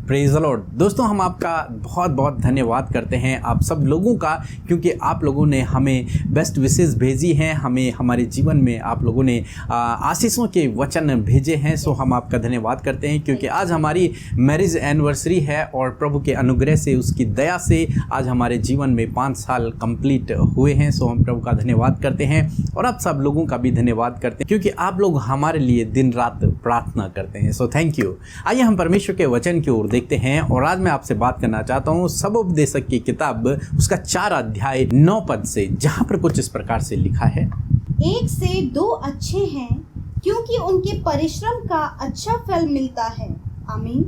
Praise the Lord. दोस्तों, हम आपका बहुत बहुत धन्यवाद करते हैं आप सब लोगों का, क्योंकि आप लोगों ने हमें बेस्ट विशेस भेजी हैं, हमें हमारे जीवन में आप लोगों ने आशीषों के वचन भेजे हैं। सो हम आपका धन्यवाद करते हैं, क्योंकि आज हमारी मैरिज एनिवर्सरी है और प्रभु के अनुग्रह से, उसकी दया से आज हमारे जीवन में 5 साल कंप्लीट हुए हैं। सो हम प्रभु का धन्यवाद करते हैं और आप सब लोगों का भी धन्यवाद करते हैं, क्योंकि आप लोग हमारे लिए दिन रात प्रार्थना करते हैं। So thank you. आइए हम परमेश्वर के वचन की ओर देखते हैं और आज मैं आपसे बात करना चाहता हूं सबोपदेशक की किताब, उसका 4 अध्याय 9 पद से, जहां पर कुछ इस प्रकार से लिखा है, 1 से 2 अच्छे हैं, क्योंकि उनके परिश्रम का अच्छा फल मिलता है। आमीन।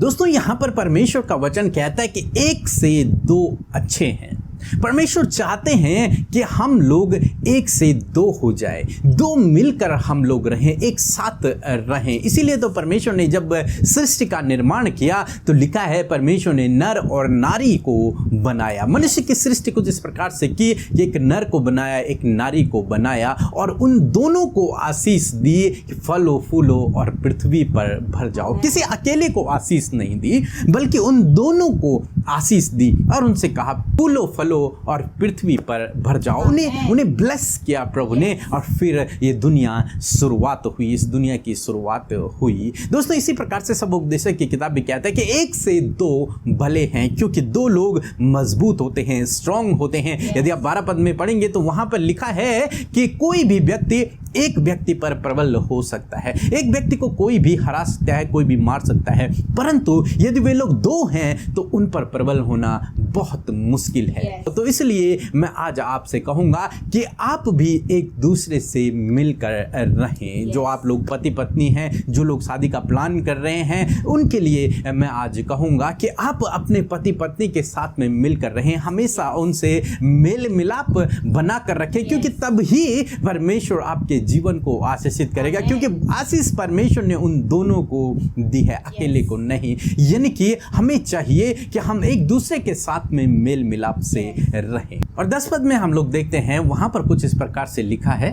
दोस्तों, यहां पर परमेश्वर का वचन कहता है कि 1 से 2 अच्छे हैं। परमेश्वर चाहते हैं कि हम लोग 1 से 2 हो जाए, 2 मिलकर हम लोग रहें, एक साथ रहें। इसीलिए तो परमेश्वर ने जब सृष्टि का निर्माण किया तो लिखा है, परमेश्वर ने नर और नारी को बनाया। मनुष्य की सृष्टि कुछ इस प्रकार से की कि एक नर को बनाया, एक नारी को बनाया और उन दोनों को आशीष दी कि फलो फूलो और पृथ्वी पर भर जाओ। किसी अकेले को आशीष नहीं दी, बल्कि उन दोनों को आशीष दी और उनसे कहा, फूलो फलो और पृथ्वी पर भर जाओ। उन्हें ब्लेस किया प्रभु ने, और फिर ये दुनिया शुरुआत हुई, इस दुनिया की शुरुआत हुई। दोस्तों, इसी प्रकार से सबोपदेशक की किताब भी कहता है कि 1 से 2 भले हैं, क्योंकि 2 लोग मजबूत होते हैं, स्ट्रांग होते हैं। यदि आप 12 पद में पढ़ेंगे तो वहां पर लिखा है कि कोई भी व्यक्ति एक व्यक्ति पर प्रबल हो सकता है, एक व्यक्ति को कोई भी हरा सकता है, कोई भी मार सकता है, परंतु यदि वे लोग 2 हैं तो उन पर प्रबल होना बहुत मुश्किल है। तो इसलिए मैं आज आपसे कहूंगा कि आप भी एक दूसरे से मिलकर रहें। जो आप लोग पति पत्नी हैं, जो लोग शादी का प्लान कर रहे हैं, उनके लिए मैं आज कहूंगा कि आप अपने पति पत्नी के साथ में मिलकर रहें, हमेशा उनसे मेल मिलाप बना कर रखें, क्योंकि तब ही परमेश्वर आपके जीवन को आशीषित करेगा, क्योंकि आशीष परमेश्वर ने उन दोनों को दी है, अकेले को नहीं। यानी कि हमें चाहिए कि हम एक दूसरे के साथ में मेल मिलाप से रहें। और 10 पद में हम लोग देखते हैं, वहां पर कुछ इस प्रकार से लिखा है,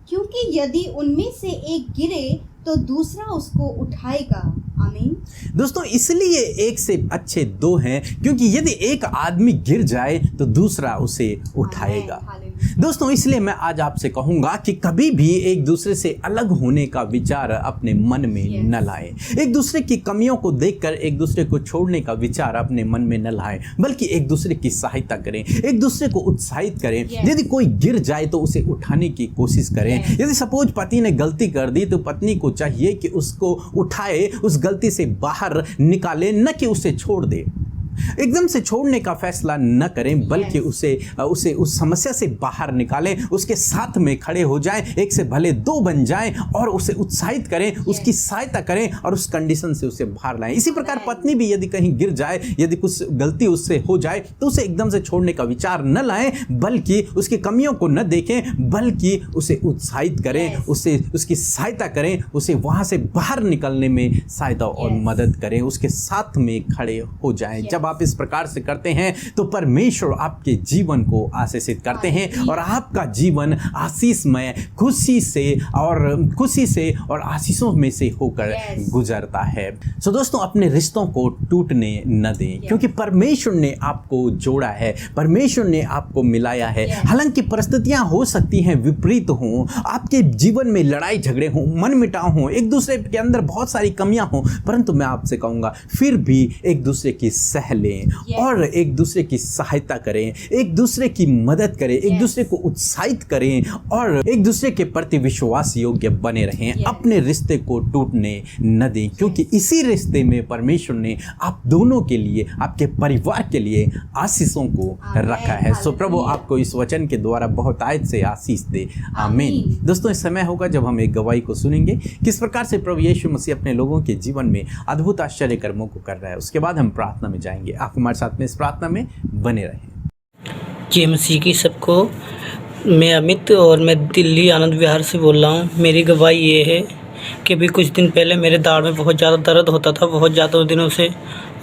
क्योंकि यदि उनमें से एक गिरे तो दूसरा उसको उठाएगा। आमीन। दोस्तों, इसलिए 1 से अच्छे 2 हैं, क्योंकि यदि एक आदमी गिर जाए तो दूसरा उसे उठाएगा। दोस्तों, इसलिए मैं आज आपसे कहूंगा कि कभी भी एक दूसरे से अलग होने का विचार अपने मन में न लाएं। एक दूसरे की कमियों को देखकर एक दूसरे को छोड़ने का विचार अपने मन में न लाएं, बल्कि एक दूसरे की सहायता करें, एक दूसरे को उत्साहित करें। यदि कोई गिर जाए तो उसे उठाने की कोशिश करें। यदि सपोज पति ने गलती कर दी तो पत्नी को चाहिए कि उसको उठाए, उस गलती से बाहर निकाले, न कि उसे छोड़ दे। एकदम से छोड़ने का फैसला न करें, बल्कि उसे उस समस्या से बाहर निकालें, उसके साथ में खड़े हो जाएं, 1 से भले 2 बन जाएं और उसे उत्साहित करें, उसकी सहायता करें और उस कंडीशन से उसे बाहर लाएं। इसी प्रकार पत्नी भी यदि कहीं गिर जाए, यदि कुछ गलती उससे हो जाए, तो उसे एकदम से छोड़ने का विचार न लाएं, बल्कि उसकी कमियों को न देखें, बल्कि उसे उत्साहित करें, उसकी सहायता करें, उसे वहां से बाहर निकलने में सहायता और मदद करें, उसके साथ में खड़े हो जाएं। जब आप इस प्रकार से करते हैं तो परमेश्वर आपके जीवन को आशीषित करते हैं और आपका जीवन आशीषमय, खुशी से और आशीषों में से होकर गुजरता है। सो दोस्तों, अपने रिश्तों को टूटने न दें, क्योंकि परमेश्वर ने आपको जोड़ा है, परमेश्वर ने आपको मिलाया है। हालांकि परिस्थितियां हो सकती हैं विपरीत हों, आपके जीवन में लड़ाई झगड़े हों, मनमुटाव हों, एक दूसरे के अंदर बहुत सारी कमियां हों, परंतु मैं आपसे कहूंगा फिर भी एक दूसरे की सह लें और एक दूसरे की सहायता करें, एक दूसरे की मदद करें, एक दूसरे को उत्साहित करें और एक दूसरे के प्रति विश्वास योग्य बने रहें। अपने रिश्ते को टूटने न दें, क्योंकि इसी रिश्ते में परमेश्वर ने आप दोनों के लिए, आपके परिवार के लिए आशीषों को रखा है। सो प्रभु आपको इस वचन के द्वारा बहुत आयत से आशीष दे। आमीन। दोस्तों, इस समय होगा जब हम एक गवाही को सुनेंगे, किस प्रकार से प्रभु यीशु मसीह अपने लोगों के जीवन में अद्भुत आश्चर्य कर्मों को कर रहा है। उसके बाद हम प्रार्थना में जाएंगे। आप हमारे साथ में इस प्रार्थना में बने रहें। जय मसीह की सबको। मैं अमित और मैं दिल्ली आनंद विहार से बोल रहा हूँ। मेरी गवाही ये है कि अभी कुछ दिन पहले मेरे दाढ़ में बहुत ज़्यादा दर्द होता था, बहुत ज़्यादा दिनों से,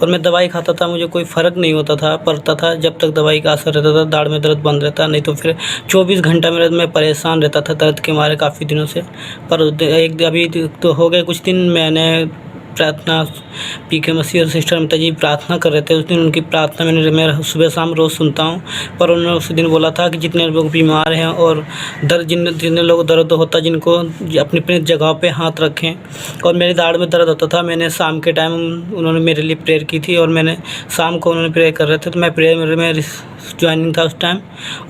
और मैं दवाई खाता था, मुझे कोई फ़र्क नहीं होता था, पड़ता था। जब तक दवाई का असर रहता था दाढ़ में दर्द बंद रहता, नहीं तो फिर 24 घंटा मैं परेशान रहता था दर्द के मारे काफ़ी दिनों से। पर एक अभी तो हो गए कुछ दिन, मैंने प्रार्थना पीके मसीह और सिस्टर अमिता जी प्रार्थना कर रहे थे। उस दिन उनकी प्रार्थना मैं सुबह शाम रोज़ सुनता हूँ। पर उन्होंने उस दिन बोला था कि जितने लोग बीमार हैं और जितने लोग दर्द होता है, जिनको अपनी अपनी जगह पे हाथ रखें। और मेरी दाढ़ में दर्द होता था। मैंने शाम के टाइम उन्होंने मेरे लिए प्रेयर की थी और मैंने शाम को उन्होंने प्रेयर कर रहे थे तो मैं प्रेयर में ज्वाइनिंग था उस टाइम,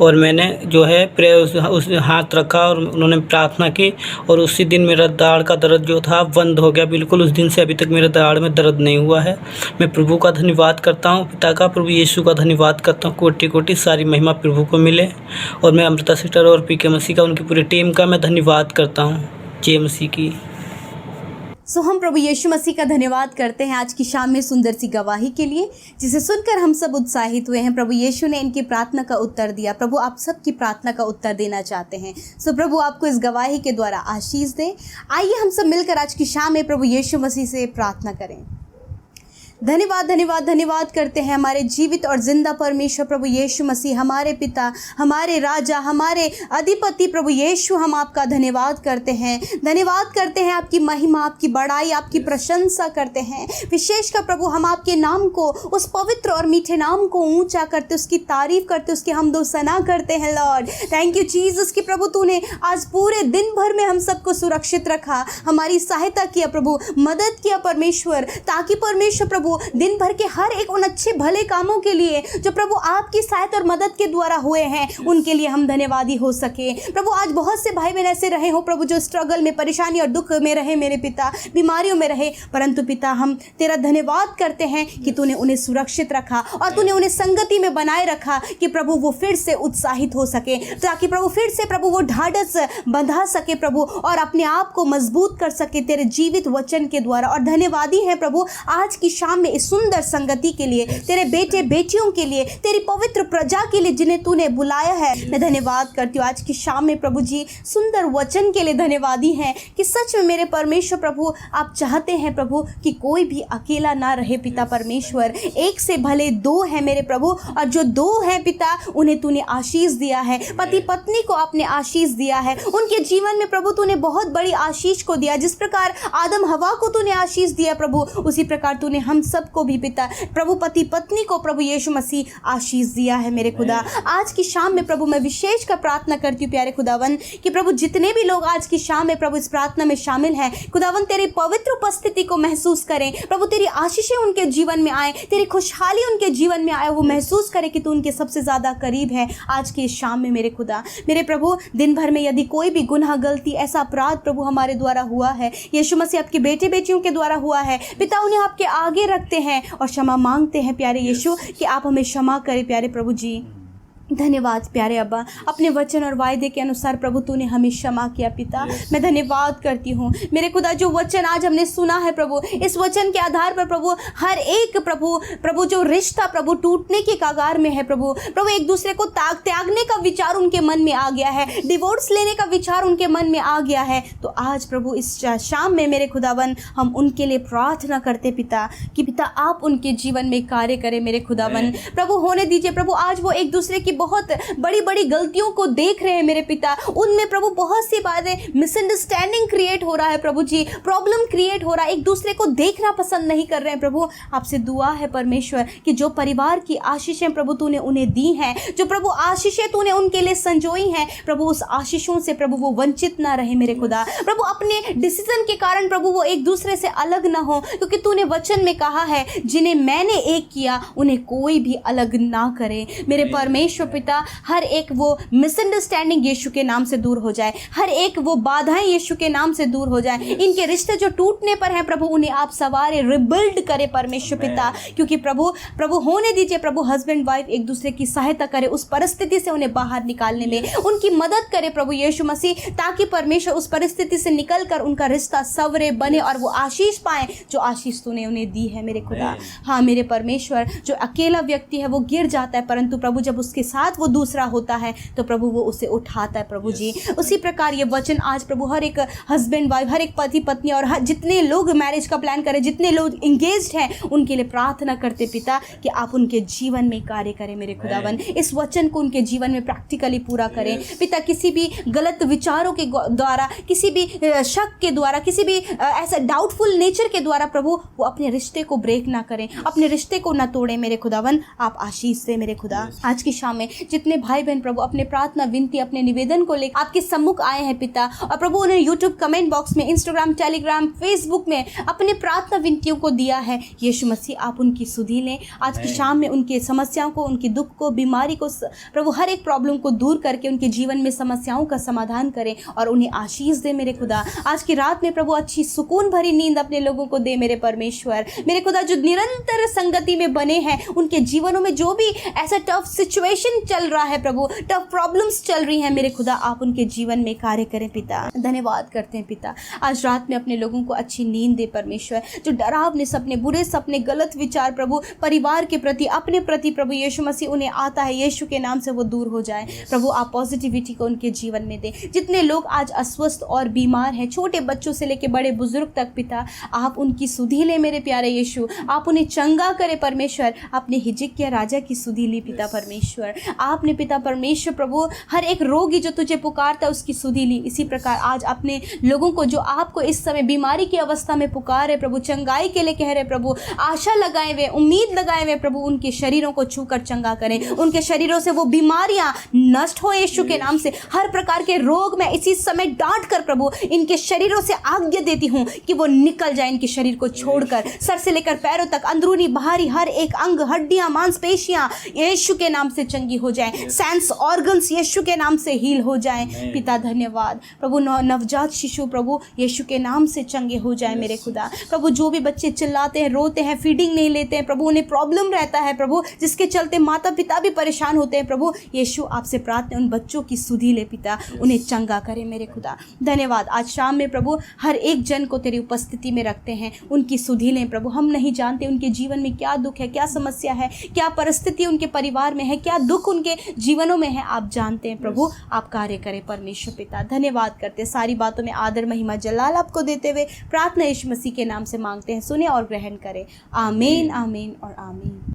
और मैंने जो है प्रेयर उस हाथ रखा और उन्होंने प्रार्थना की और उसी दिन मेरा दाढ़ का दर्द जो था बंद हो गया बिल्कुल। उस दिन से अभी तक मेरे दाढ़ में दर्द नहीं हुआ है। मैं प्रभु का धन्यवाद करता हूँ, पिता का, प्रभु यीशु का धन्यवाद करता हूँ। कोटि कोटि सारी महिमा प्रभु को मिले। और मैं अमृता सिस्टर और पीके मसीह का, उनकी पूरी टीम का मैं धन्यवाद करता हूँ। जय मसीह की। सो हम प्रभु यीशु मसीह का धन्यवाद करते हैं आज की शाम में सुंदर सी गवाही के लिए, जिसे सुनकर हम सब उत्साहित हुए हैं। प्रभु यीशु ने इनकी प्रार्थना का उत्तर दिया। प्रभु आप सबकी प्रार्थना का उत्तर देना चाहते हैं। सो प्रभु आपको इस गवाही के द्वारा आशीष दे। आइए हम सब मिलकर आज की शाम में प्रभु यीशु मसीह से प्रार्थना करें। धन्यवाद धन्यवाद धन्यवाद करते हैं हमारे जीवित और जिंदा परमेश्वर प्रभु यीशु मसीह, हमारे पिता, हमारे राजा, हमारे अधिपति प्रभु यीशु, हम आपका धन्यवाद करते हैं। धन्यवाद करते हैं, आपकी महिमा, आपकी बड़ाई, आपकी प्रशंसा करते हैं। विशेषकर प्रभु हम आपके नाम को, उस पवित्र और मीठे नाम को ऊंचा करते, उसकी तारीफ करते, उसकी हमदो सना करते हैं। लॉर्ड थैंक यू जीसस कि प्रभु तूने आज पूरे दिन भर में हम सबको सुरक्षित रखा, हमारी सहायता किया प्रभु, मदद किया परमेश्वर, ताकि परमेश्वर प्रभु दिन भर के हर एक उन अच्छे भले कामों के लिए जो प्रभु आपकी सहायता और मदद के द्वारा हुए हैं, उनके लिए हम धन्यवादी हो सके। प्रभु आज बहुत से भाई बहन ऐसे रहे हो प्रभु जो स्ट्रगल में, परेशानी और दुख में रहे मेरे पिता, बीमारियों में रहे, परंतु पिता हम तेरा धन्यवाद करते हैं कि तूने उन्हें सुरक्षित रखा और तूने उन्हें संगति में बनाए रखा कि प्रभु वो फिर से उत्साहित हो सके, ताकि प्रभु फिर से प्रभु वो ढाढ़स बंधा सके प्रभु और अपने आप को मजबूत कर सके तेरे जीवित वचन के द्वारा। और धन्यवादी है प्रभु आज की शाम में इस सुंदर संगति के लिए, तेरे बेटे बेटियों के लिए, तेरी पवित्र प्रजा के लिए जिन्हें तूने बुलाया है। मैं धन्यवाद करती हूँ आज की शाम में प्रभु जी सुंदर वचन के लिए। धन्यवादी हैं कि सच में मेरे परमेश्वर प्रभु आप चाहते हैं प्रभु कि कोई भी अकेला ना रहे पिता परमेश्वर। एक से भले दो हैं मेरे प्रभु, और जो दो हैं पिता उन्हें तूने आशीष दिया है। पति पत्नी को आपने आशीष दिया है, उनके जीवन में प्रभु तूने बहुत बड़ी आशीष को दिया। जिस प्रकार आदम हवा को तूने आशीष दिया प्रभु, उसी प्रकार तूने हम सबको भी पिता प्रभु पति पत्नी को प्रभु यीशु मसीह आशीष दिया है मेरे खुदा। आज की शाम में प्रभु मैं विशेष कर प्रार्थना करती हूँ प्यारे खुदावन कि प्रभु जितने भी लोग आज की शाम में प्रभु इस प्रार्थना में शामिल हैं, खुदावन तेरी पवित्र उपस्थिति को महसूस करें प्रभु, तेरी आशीषें उनके जीवन में आए, तेरी खुशहाली उनके जीवन में आए, वो महसूस करें कि तू उनके सबसे ज्यादा करीब है आज की इस शाम में मेरे खुदा। मेरे प्रभु दिन भर में यदि कोई भी गुनाह, गलती, ऐसा अपराध प्रभु हमारे द्वारा हुआ है, यीशु मसीह आपके बेटे बेटियों के द्वारा हुआ है पिता, उन्हें आपके आगे रखते हैं और क्षमा मांगते हैं प्यारे यीशु कि आप हमें क्षमा करें प्यारे प्रभु जी। धन्यवाद प्यारे अब्बा, अपने वचन और वायदे के अनुसार प्रभु तूने हमें क्षमा किया पिता। मैं धन्यवाद करती हूँ मेरे खुदा जो वचन आज हमने सुना है प्रभु, इस वचन के आधार पर प्रभु हर एक प्रभु जो रिश्ता प्रभु टूटने के कगार में है प्रभु एक दूसरे को त्यागने का विचार उनके मन में आ गया है, डिवोर्स लेने का विचार उनके मन में आ गया है। तो आज प्रभु इस शाम में मेरे खुदावन हम उनके लिए प्रार्थना करते पिता कि पिता आप उनके जीवन में कार्य करें मेरे खुदावन प्रभु। होने दीजिए प्रभु आज वो एक दूसरे की बहुत बड़ी बड़ी गलतियों को देख रहे हैं मेरे पिता, उनमें प्रभु बहुत सी बातें मिसअंडरस्टैंडिंग क्रिएट हो रहा है प्रभु जी, प्रॉब्लम क्रिएट हो रहा है, एक दूसरे को देखना पसंद नहीं कर रहे हैं प्रभु। आपसे दुआ है परमेश्वर कि जो परिवार की आशीषें प्रभु तूने उन्हें दी हैं, जो प्रभु आशीषें तूने उनके लिए संजोई हैं प्रभु, उस आशीषों से प्रभु वो वंचित ना रहे मेरे खुदा प्रभु। अपने डिसीजन के कारण प्रभु वो एक दूसरे से अलग ना हो, क्योंकि तूने वचन में कहा है जिन्हें मैंने एक किया उन्हें कोई भी अलग ना करे मेरे परमेश्वर पिता। हर एक वो मिसअंडरस्टैंडिंग यीशु के नाम से दूर हो जाए, हर एक वो बाधाएं यीशु के नाम से दूर हो जाए, इनके रिश्ते जो टूटने पर हैं प्रभु उन्हें आप सवारे रिबिल्ड करे परमेश्वर पिता। क्योंकि प्रभु होने दीजिए प्रभु हस्बैंड वाइफ एक दूसरे की सहायता करे, उस परिस्थिति से उन्हें बाहर निकालने में उनकी मदद करे प्रभु यीशु मसीह, ताकि परमेश्वर उस परिस्थिति से निकलकर उनका रिश्ता सवरे बने और वो आशीष पाए जो आशीष तूने उन्हें दी है मेरे खुदा। हाँ मेरे परमेश्वर, जो अकेला व्यक्ति है वो गिर जाता है, परंतु प्रभु जब उसके साथ वो दूसरा होता है तो प्रभु वो उसे उठाता है प्रभु जी। उसी प्रकार ये वचन आज प्रभु हर एक हस्बैंड वाइफ, हर एक पति पत्नी और जितने लोग मैरिज का प्लान करें, जितने लोग इंगेज्ड हैं, उनके लिए प्रार्थना करते पिता कि आप उनके जीवन में कार्य करें मेरे खुदावन। इस वचन को उनके जीवन में प्रैक्टिकली पूरा करें पिता। किसी भी गलत विचारों के द्वारा, किसी भी शक के द्वारा, किसी भी ऐसा डाउटफुल नेचर के द्वारा प्रभु वो अपने रिश्ते को ब्रेक ना करें, अपने रिश्ते को ना तोड़ें मेरे खुदावन। आप आशीष से मेरे खुदा। आज की शाम में जितने भाई बहन प्रभु अपने प्रार्थना विनती, अपने निवेदन को लेकर आपके सम्मुख आए हैं पिता, और प्रभु उन्हें यूट्यूब कमेंट बॉक्स में, इंस्टाग्राम, टेलीग्राम, फेसबुक में अपने प्रार्थना विनतियों को दिया है, यीशु मसीह आप उनकी सुधि लें। आज की शाम में उनके समस्याओं को, उनके दुख को, बीमारी को प्रभु हर एक प्रॉब्लम को दूर करके उनके जीवन में समस्याओं का समाधान करें और उन्हें आशीष दे मेरे खुदा। आज की रात में प्रभु अच्छी सुकून भरी नींद अपने लोगों को दे मेरे परमेश्वर। मेरे खुदा जो निरंतर संगति में बने हैं, उनके जीवनों में जो भी ऐसा टफ सिचुएशन चल रहा है प्रभु, टफ प्रॉब्लम्स चल रही हैं मेरे खुदा, आप उनके जीवन में कार्य करें पिता। धन्यवाद करते हैं पिता। आज रात में अपने लोगों को अच्छी नींद दे परमेश्वर। जो डरावने सपने, बुरे सपने, गलत विचार प्रभु परिवार के प्रति, अपने प्रति प्रभु यीशु मसीह उन्हें आता है, यीशु के नाम से वो दूर हो जाए प्रभु। आप पॉजिटिविटी को उनके जीवन में दें। जितने लोग आज अस्वस्थ और बीमार हैं, छोटे बच्चों से लेकर बड़े बुजुर्ग तक पिता, आप उनकी सुधि ले मेरे प्यारे यीशु। आप उन्हें चंगा करें परमेश्वर। आपने हिजकिय्याह राजा की सुधि ली पिता परमेश्वर। आपने पिता परमेश्वर प्रभु हर एक रोगी जो तुझे पुकारता उसकी सुधि ली। इसी प्रकार आज अपने लोगों को जो आपको इस समय बीमारी की अवस्था में पुकारे प्रभु, चंगाई के लिए कह रहे प्रभु, आशा लगाए हुए, उम्मीद लगाए हुए प्रभु, उनके शरीरों को छूकर चंगा करें। उनके शरीरों से वो बीमारियां नष्ट हो यीशु के नाम से। हर प्रकार के रोग में इसी समय डांट कर प्रभु इनके शरीरों से आज्ञा देती हूं कि वो निकल जाए इनके शरीर को छोड़कर, सर से लेकर पैरों तक, अंदरूनी बाहरी हर एक अंग, हड्डियां, मांसपेशियां यीशु के नाम से चंगी हो जाएं। सेंस ऑर्गन्स यीशु के नाम से हील हो जाएं पिता। धन्यवाद प्रभु। नवजात शिशु प्रभु यीशु के नाम से चंगे हो जाए मेरे खुदा। प्रभु जो भी बच्चे चिल्लाते हैं, रोते हैं, फीडिंग नहीं लेते हैं प्रभु, उन्हें प्रॉब्लम रहता है प्रभु, जिसके चलते माता पिता भी परेशान होते हैं प्रभु, यीशु आपसे प्रार्थना उन बच्चों की सुधि ले पिता, उन्हें चंगा करे मेरे खुदा। धन्यवाद। आज शाम में प्रभु हर एक जन को तेरी उपस्थिति में रखते हैं, उनकी सुधि लें प्रभु। हम नहीं जानते उनके जीवन में क्या दुख है, क्या समस्या है, क्या परिस्थिति उनके परिवार में है, क्या दुख उनके जीवनों में है, आप जानते हैं प्रभु। आप कार्य करें परमेश्वर पिता। धन्यवाद करते, सारी बातों में आदर महिमा जलाल आपको देते हुए प्रार्थना यीशु मसीह के नाम से मांगते हैं, सुने और ग्रहण करें। आमीन, आमीन और आमीन।